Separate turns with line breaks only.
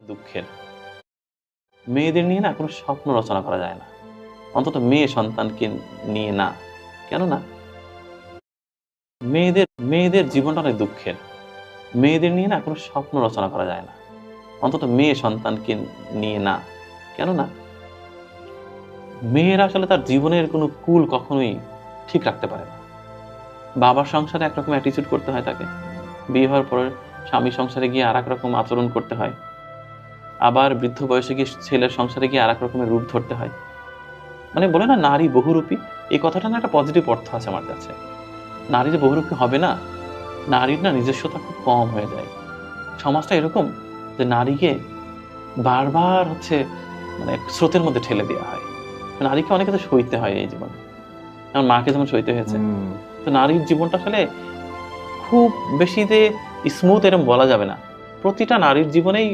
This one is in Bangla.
দুঃখের। মেয়েদের নিয়ে না কোনো স্বপ্ন রচনা করা যায় না, অন্তত মেয়ে সন্তানকে নিয়ে না। কেননা মেয়েদের মেয়েদের জীবনটা অনেক দুঃখের। মেয়েদের নিয়ে না কোনো স্বপ্ন রচনা করা যায় না, অন্তত মেয়ে সন্তানকে নিয়ে না। কেননা মেয়েরা আসলে তার জীবনের কোনো কুল কখনোই ঠিক রাখতে পারে না। বাবার সংসারে একরকম অ্যাটিচিউড করতে হয় তাকে, বিয়ে হওয়ার পরে স্বামীর সংসারে গিয়ে আর এক রকম আচরণ করতে হয়, আবার বৃদ্ধ বয়সে গিয়ে ছেলের সংসারে গিয়ে আর এক রকমের রূপ ধরতে হয়। মানে বলে না নারী বহুরূপী, এই কথাটা না একটা পজিটিভ অর্থ আছে আমার কাছে। নারী যে বহুরূপী হবে না, নারীর না নিজস্বতা খুব কম হয়ে যায়। সমাজটা এরকম যে নারীকে বারবার মানে স্রোতের মধ্যে ঠেলে দেওয়া হয়। নারীকে অনেক কিছু সইতে হয় এই জীবনে, আমার মাকে যেমন সইতে হয়েছে। তো নারীর জীবনটা আসলে খুব বেশি যে স্মুথ এরকম বলা যাবে না। প্রতিটা নারীর জীবনেই